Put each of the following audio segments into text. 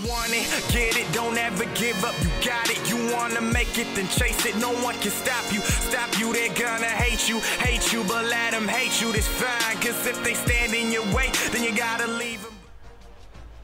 want it, get it, don't ever give up, you got it. You wanna make it, then chase it, no one can stop you. They're gonna hate you, but let them hate you, that's fine. Cause if they stand in your way, then you gotta leave them.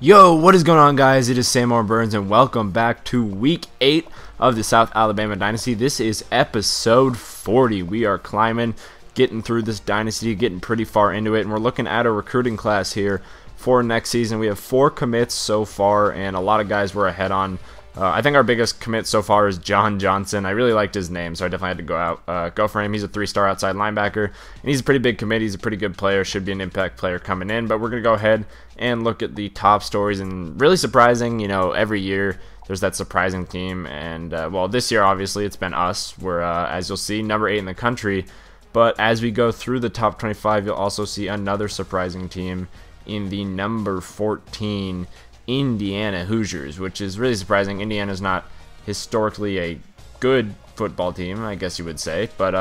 Yo, what is going on, guys? It is Sam Burns, and welcome back to Week 8 of the South Alabama Dynasty. This is episode 40. We are climbing, getting through this dynasty, getting pretty far into it, and we're looking at a recruiting class here for next season. We have 4 commits so far, and a lot of guys we're ahead on. I think our biggest commit so far is John Johnson. I really liked his name, so I definitely had to go for him. He's a 3-star outside linebacker, and he's a pretty big commit. He's a pretty good player, should be an impact player coming in. But we're going to go ahead and look at the top stories, and really surprising, you know, every year there's that surprising team. And, well, this year, obviously, it's been us. We're, as you'll see, number 8 in the country. But as we go through the top 25, you'll also see another surprising team in the number 14 Indiana Hoosiers, which is really surprising. Indiana's not historically a good football team, I guess you would say, but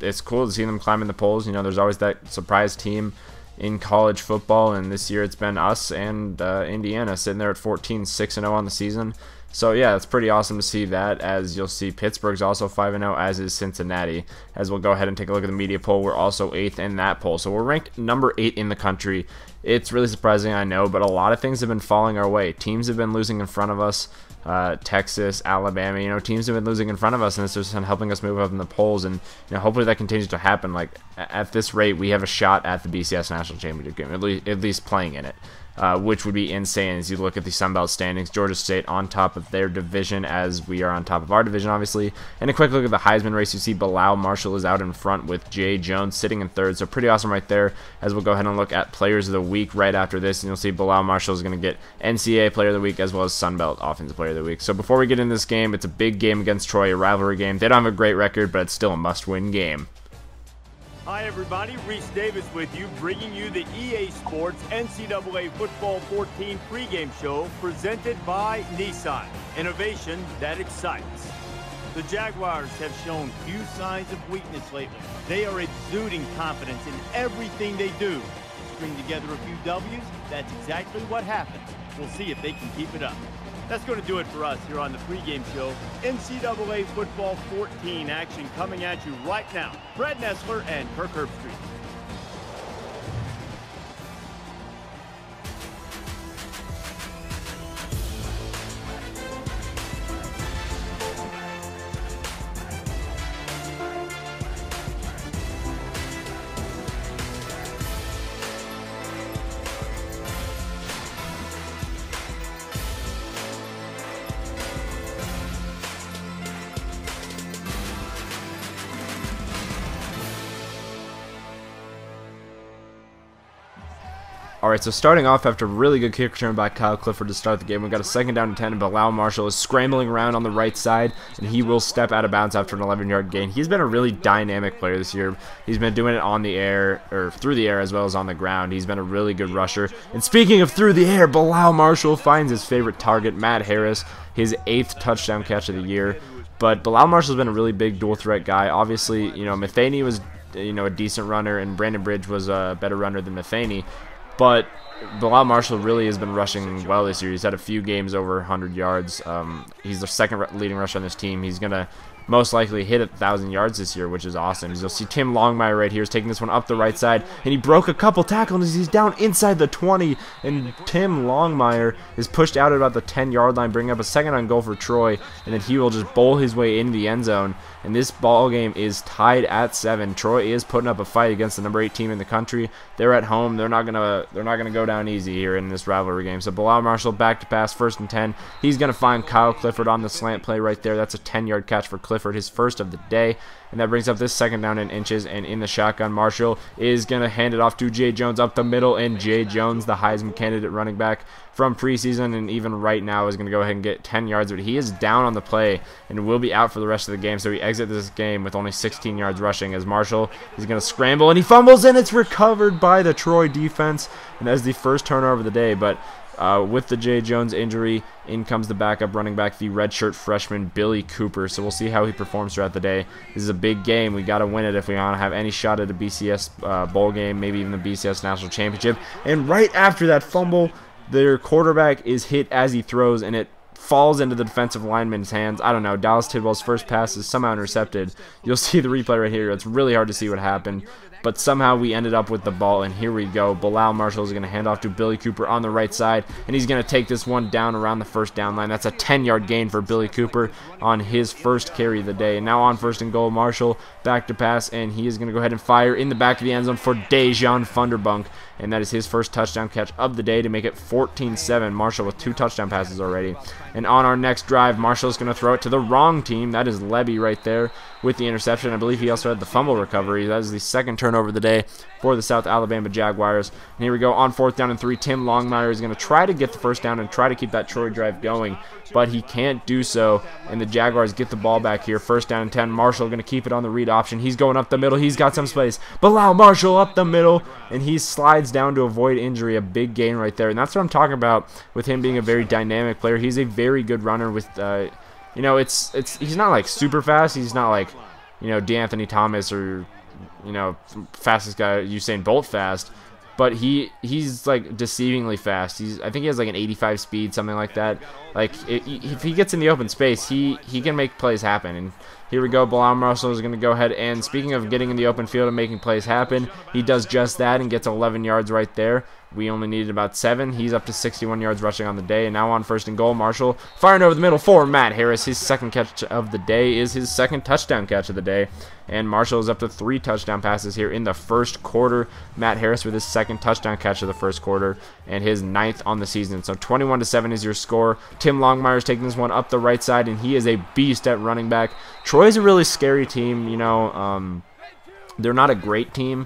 it's cool to see them climbing the polls. You know, there's always that surprise team in college football, and this year it's been us and Indiana sitting there at 14, 6-0 on the season. So yeah, it's pretty awesome to see that. As you'll see, Pittsburgh's also 5-0, as is Cincinnati. As we'll go ahead and take a look at the media poll, we're also 8th in that poll. So we're ranked number 8 in the country. It's really surprising, I know, but a lot of things have been falling our way. Teams have been losing in front of us. Texas, Alabama, you know, teams have been losing in front of us, and it's just helping us move up in the polls. And you know, hopefully that continues to happen. Like, at this rate, we have a shot at the BCS National Championship game, at least playing in it. Which would be insane as you look at the Sun Belt standings. Georgia State on top of their division, as we are on top of our division, obviously. And a quick look at the Heisman race, you see Bilal Marshall is out in front with Jay Jones sitting in 3rd, so pretty awesome right there. As we'll go ahead and look at Players of the Week right after this, and you'll see Bilal Marshall is going to get NCAA Player of the Week as well as Sun Belt Offensive Player of the Week. So before we get into this game, it's a big game against Troy, a rivalry game. They don't have a great record, but it's still a must-win game. Hi everybody, Reese Davis with you, bringing you the EA Sports NCAA Football 14 pregame show presented by Nissan. Innovation that excites. The Jaguars have shown few signs of weakness lately. They are exuding confidence in everything they do. String together a few W's, that's exactly what happened. We'll see if they can keep it up. That's going to do it for us here on the pregame show. NCAA Football 14 action coming at you right now. Brad Nessler and Kirk Herbstreit. Alright, so starting off after a really good kick return by Kyle Clifford to start the game, we've got a 2nd down and 10, and Bilal Marshall is scrambling around on the right side, and he will step out of bounds after an 11-yard gain. He's been a really dynamic player this year. He's been doing it on the air, or through the air as well as on the ground. He's been a really good rusher. And speaking of through the air, Bilal Marshall finds his favorite target, Matt Harris, his 8th touchdown catch of the year. But Bilal Marshall's been a really big dual threat guy. Obviously, you know, Matheny was, you know, a decent runner, and Brandon Bridge was a better runner than Matheny. But Bilal Marshall really has been rushing well this year. He's had a few games over 100 yards. He's the 2nd leading rusher on this team. He's going to most likely hit 1,000 yards this year, which is awesome. You'll see Tim Longmire right here is taking this one up the right side, and he broke a couple tackles as he's down inside the 20, and Tim Longmire is pushed out at about the 10-yard line, bringing up a 2nd on goal for Troy, and then he will just bowl his way into the end zone. And this ball game is tied at 7. Troy is putting up a fight against the number 8 team in the country. They're at home. They're not gonna go down easy here in this rivalry game. So Bilal Marshall back to pass, 1st and 10. He's gonna find Kyle Clifford on the slant play right there. That's a 10-yard catch for Clifford, his 1st of the day. And that brings up this 2nd down in inches, and in the shotgun, Marshall is going to hand it off to Jay Jones up the middle, and Jay Jones, the Heisman candidate running back from preseason, and even right now is going to go ahead and get 10 yards, but he is down on the play and will be out for the rest of the game, so he exits this game with only 16 yards rushing as Marshall is going to scramble, and he fumbles, and it's recovered by the Troy defense, and that's the first turnover of the day. But with the Jay Jones injury, in comes the backup running back, the redshirt freshman Billy Cooper. So we'll see how he performs throughout the day. This is a big game. We got to win it if we want to have any shot at a BCS bowl game, maybe even the BCS National Championship. And right after that fumble, their quarterback is hit as he throws, and it falls into the defensive lineman's hands. I don't know. Dallas Tidwell's first pass is somehow intercepted. You'll see the replay right here. It's really hard to see what happened, but somehow we ended up with the ball, and here we go. Bilal Marshall is going to hand off to Billy Cooper on the right side, and he's going to take this one down around the first down line. That's a 10-yard gain for Billy Cooper on his first carry of the day. And now on first and goal, Marshall back to pass, and he is going to go ahead and fire in the back of the end zone for Dejan Funderbunk, and that is his first touchdown catch of the day to make it 14-7. Marshall with 2 touchdown passes already. And on our next drive, Marshall is going to throw it to the wrong team. That is Levy right there with the interception. I believe he also had the fumble recovery. That is the second turnover of the day for the South Alabama Jaguars. And here we go on 4th down and 3. Tim Longmire is going to try to get the first down and try to keep that Troy drive going, but he can't do so, and the Jaguars get the ball back here. 1st down and 10. Marshall going to keep it on the read option. He's going up the middle. He's got some space. Bilal Marshall up the middle, and he slides down to avoid injury. A big gain right there, and that's what I'm talking about with him being a very dynamic player. He's a very good runner with, you know, he's not like super fast. He's not like, you know, DeAnthony Thomas or, you know, fastest guy Usain Bolt fast, but he's like deceivingly fast. I think he has like an 85 speed, something like that. Like if he gets in the open space, he can make plays happen. And here we go. Bilal Marshall is going to go ahead, and speaking of getting in the open field and making plays happen, he does just that and gets 11 yards right there. We only needed about 7. He's up to 61 yards rushing on the day. And now on 1st and goal, Marshall firing over the middle for Matt Harris. His second catch of the day is his second touchdown catch of the day. And Marshall is up to 3 touchdown passes here in the first quarter. Matt Harris with his second touchdown catch of the first quarter and his 9th on the season. So 21-7 is your score. Tim Longmire is taking this one up the right side, and he is a beast at running back. Troy's a really scary team. You know, they're not a great team.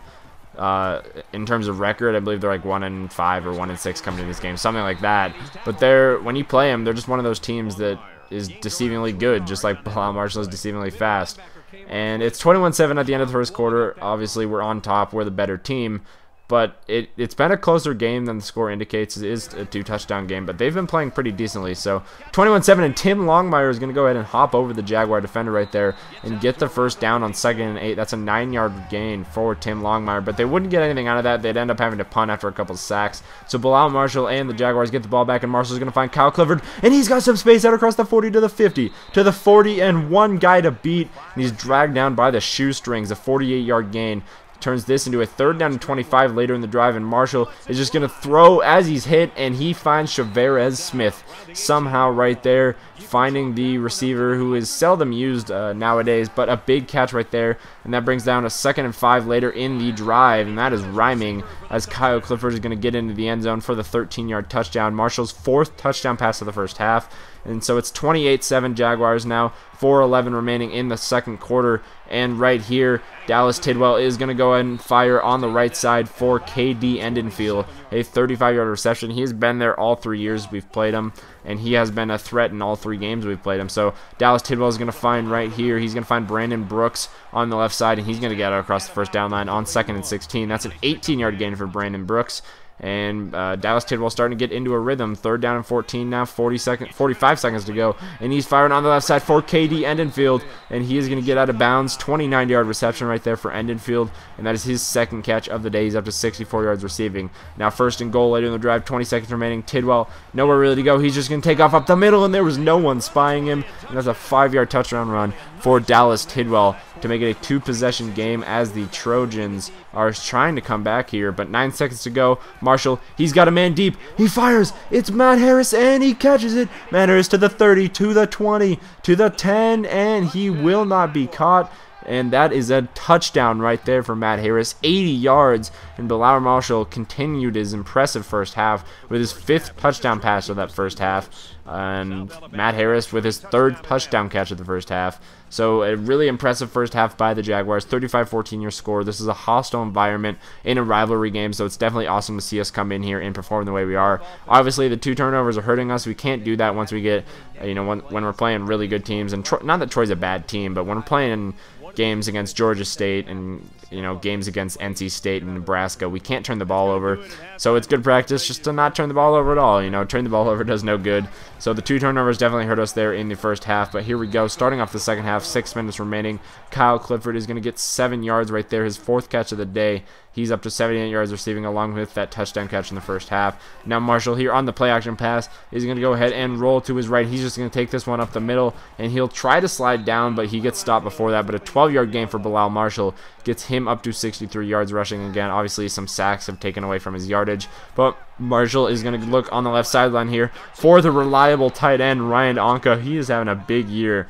In terms of record, I believe they're like 1-5 or 1-6 coming into this game, something like that. But when you play them, they're just one of those teams that is deceivingly good, just like Bilal Marshall is deceivingly fast. And it's 21-7 at the end of the first quarter. Obviously, we're on top. We're the better team. But it's been a closer game than the score indicates. It is a 2-touchdown game, but they've been playing pretty decently. So 21-7, and Tim Longmire is going to go ahead and hop over the Jaguar defender right there and get the first down on 2nd and 8. That's a 9-yard gain for Tim Longmire, but they wouldn't get anything out of that. They'd end up having to punt after a couple of sacks. So Bilal Marshall and the Jaguars get the ball back, and Marshall's going to find Kyle Clifford, and he's got some space out across the 40 to the 50 to the 40, and one guy to beat, and he's dragged down by the shoestrings. A 48-yard gain turns this into a 3rd down and 25 later in the drive, and Marshall is just going to throw as he's hit, and he finds Chavarez Smith somehow right there, finding the receiver who is seldom used nowadays, but a big catch right there, and that brings down a 2nd and 5 later in the drive, and that is rhyming as Kyle Clifford is going to get into the end zone for the 13-yard touchdown. Marshall's 4th touchdown pass of the first half. And so it's 28-7 Jaguars now, 4:11 remaining in the second quarter. And right here, Dallas Tidwell is going to go ahead and fire on the right side for KD Endenfield, a 35-yard reception. He has been there all 3 years we've played him, and he has been a threat in all 3 games we've played him. So Dallas Tidwell is going to find right here. He's going to find Brandon Brooks on the left side, and he's going to get out across the first down line on 2nd and 16. That's an 18-yard gain for Brandon Brooks. And Dallas Tidwell starting to get into a rhythm. 3rd down and 14 now, 45 seconds to go. And he's firing on the left side for KD Endenfield. And he is going to get out of bounds. 29-yard reception right there for Endenfield. And that is his 2nd catch of the day. He's up to 64 yards receiving. Now 1st and goal later in the drive, 20 seconds remaining. Tidwell, nowhere really to go. He's just going to take off up the middle, and there was no one spying him. And that's a 5-yard touchdown run for Dallas Tidwell to make it a 2-possession game as the Trojans are trying to come back here. But 9 seconds to go. Marshall, he's got a man deep. He fires. It's Matt Harris, and he catches it. Matt Harris to the 30, to the 20, to the 10, and he will not be caught. And that is a touchdown right there for Matt Harris, 80 yards. And Bilal Marshall continued his impressive first half with his 5th touchdown pass of that first half. And Matt Harris with his 3rd touchdown catch of the first half. So a really impressive first half by the Jaguars, 35-14 your score. This is a hostile environment in a rivalry game, so it's definitely awesome to see us come in here and perform the way we are. Obviously, the 2 turnovers are hurting us. We can't do that once we get, you know, when we're playing really good teams. And not that Troy's a bad team, but when we're playing games against Georgia State and, you know, games against NC State and Nebraska, we can't turn the ball over. So it's good practice just to not turn the ball over at all. You know, turn the ball over does no good. So the 2 turnovers definitely hurt us there in the first half. But here we go, starting off the second half, 6 minutes remaining. Kyle Clifford is going to get 7 yards right there, his 4th catch of the day. He's up to 78 yards receiving along with that touchdown catch in the first half. Now Marshall here on the play action pass is going to go ahead and roll to his right. He's just going to take this one up the middle, and he'll try to slide down, but he gets stopped before that. But a 12-yard gain for Bilal Marshall gets him up to 63 yards rushing again. Obviously, some sacks have taken away from his yardage, but Marshall is going to look on the left sideline here for the reliable tight end, Ryan Anka. He is having a big year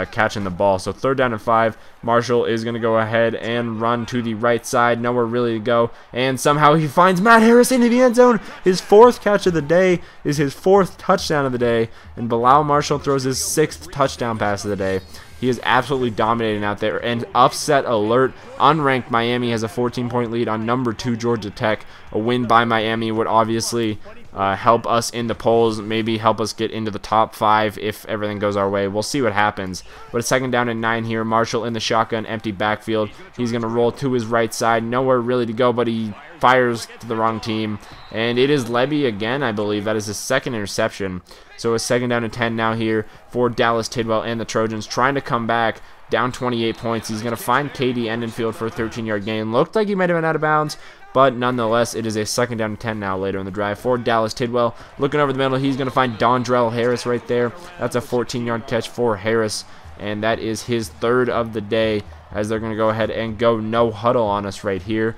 catching the ball. So 3rd down and 5. Marshall is going to go ahead and run to the right side. Nowhere really to go. And somehow he finds Matt Harris into the end zone. His 4th catch of the day is his 4th touchdown of the day. And Bilal Marshall throws his 6th touchdown pass of the day. He is absolutely dominating out there. And upset alert. Unranked Miami has a 14-point lead on number 2 Georgia Tech. A win by Miami would obviously help us in the polls, maybe help us get into the top 5 if everything goes our way. We'll see what happens. But a 2nd down and 9 here. Marshall in the shotgun, empty backfield. He's going to roll to his right side. Nowhere really to go, but he fires to the wrong team. And it is Levy again, I believe. That is his 2nd interception. So a 2nd down and 10 now here for Dallas Tidwell and the Trojans, trying to come back down 28 points. He's going to find KD Endenfield for a 13-yard gain. Looked like he might have been out of bounds, but nonetheless, it is a 2nd down and 10 now later in the drive for Dallas Tidwell. Looking over the middle, he's going to find Dondrell Harris right there. That's a 14-yard catch for Harris, and that is his 3rd of the day, as they're going to go ahead and go no huddle on us right here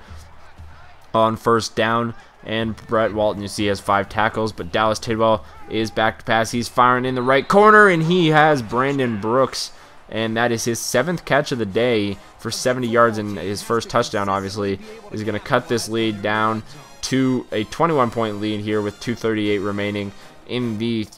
on 1st down. And Brett Walton, you see, has 5 tackles, but Dallas Tidwell is back to pass. He's firing in the right corner, and he has Brandon Brooks, and that is his 7th catch of the day for 70 yards, and his 1st touchdown, obviously, is going to cut this lead down to a 21-point lead here with 2:38 remaining in the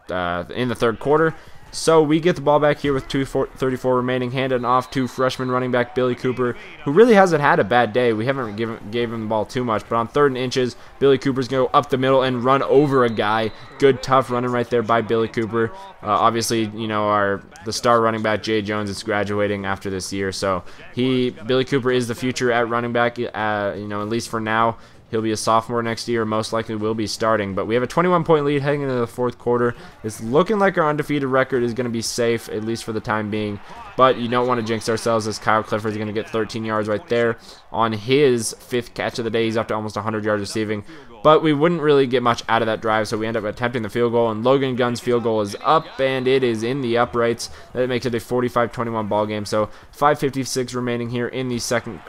3rd quarter. So we get the ball back here with 2:34 remaining, handed off to freshman running back Billy Cooper, who really hasn't had a bad day. We haven't gave him the ball too much, but on 3rd and inches, Billy Cooper's going to go up the middle and run over a guy. Good, tough running right there by Billy Cooper. Obviously, you know, the star running back Jay Jones is graduating after this year, so Billy Cooper is the future at running back. You know, at least for now. He'll be a sophomore next year, most likely will be starting. But we have a 21-point lead heading into the 4th quarter. It's looking like our undefeated record is going to be safe, at least for the time being. But you don't want to jinx ourselves, as Kyle Clifford is going to get 13 yards right there on his 5th catch of the day. He's up to almost 100 yards receiving. But we wouldn't really get much out of that drive, so we end up attempting the field goal. And Logan Gunn's field goal is up, and it is in the uprights. That makes it a 45-21 ball game. So 5:56 remaining here in the second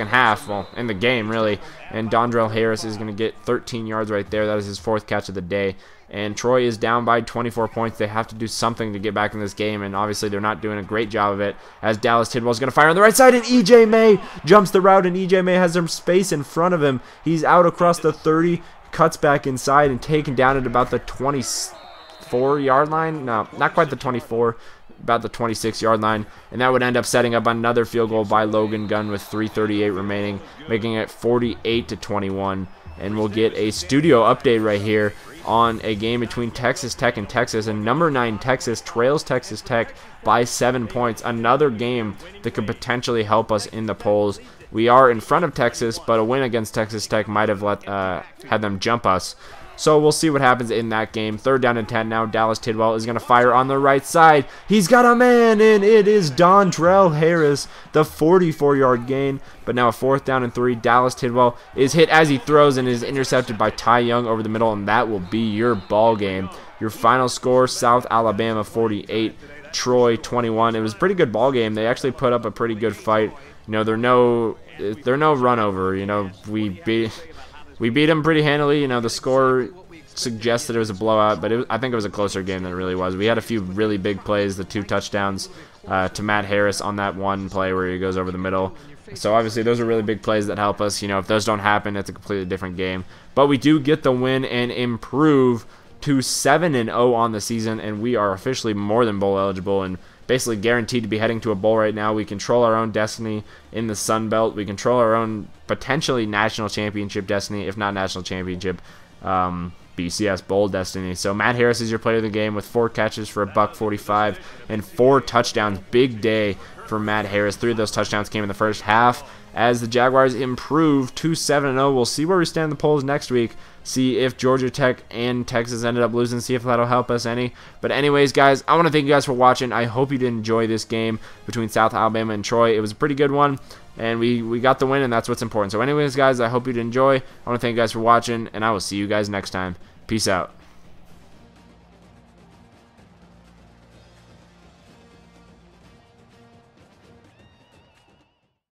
half. Well, in the game really. And Dondrell Harris is going to get 13 yards right there. That is his 4th catch of the day. And Troy is down by 24 points. They have to do something to get back in this game, and obviously they're not doing a great job of it, as Dallas Tidwell is going to fire on the right side, and E.J. May jumps the route, and E.J. May has some space in front of him. He's out across the 30, cuts back inside, and taken down at about the 24-yard line. No, not quite the 24, about the 26-yard line, and that would end up setting up another field goal by Logan Gunn with 3:38 remaining, making it 48-21. And we'll get a studio update right here on a game between Texas Tech and Texas. And number 9 Texas trails Texas Tech by 7 points. Another game that could potentially help us in the polls. We are in front of Texas, but a win against Texas Tech might have had them jump us. So we'll see what happens in that game. 3rd down and 10 now. Dallas Tidwell is going to fire on the right side. He's got a man, and it is Dondrell Harris, the 44-yard gain. But now a 4th down and 3. Dallas Tidwell is hit as he throws and is intercepted by Ty Young over the middle, and that will be your ball game. Your final score, South Alabama 48, Troy 21. It was a pretty good ball game. They actually put up a pretty good fight. You know, they're no run over. You know, we beat them pretty handily. You know, the score suggests that it was a blowout, but I think it was a closer game than it really was. We had a few really big plays, the 2 touchdowns to Matt Harris on that one play where he goes over the middle. So obviously those are really big plays that help us. You know, if those don't happen, it's a completely different game. But we do get the win and improve to 7-0 on the season, and we are officially more than bowl eligible and basically guaranteed to be heading to a bowl right now. We control our own destiny in the Sun Belt. We control our own potentially national championship destiny, if not national championship BCS bowl destiny. So Matt Harris is your player of the game with 4 catches for $145 and 4 touchdowns. Big day for Matt Harris. 3 of those touchdowns came in the first half, as the Jaguars improve to 7-0. We'll see where we stand in the polls next week. See if Georgia Tech and Texas ended up losing. See if that'll help us any. But anyways, guys, I want to thank you guys for watching. I hope you did enjoy this game between South Alabama and Troy. It was a pretty good one, and we got the win, and that's what's important. So anyways, guys, I hope you did enjoy. I want to thank you guys for watching, and I will see you guys next time. Peace out.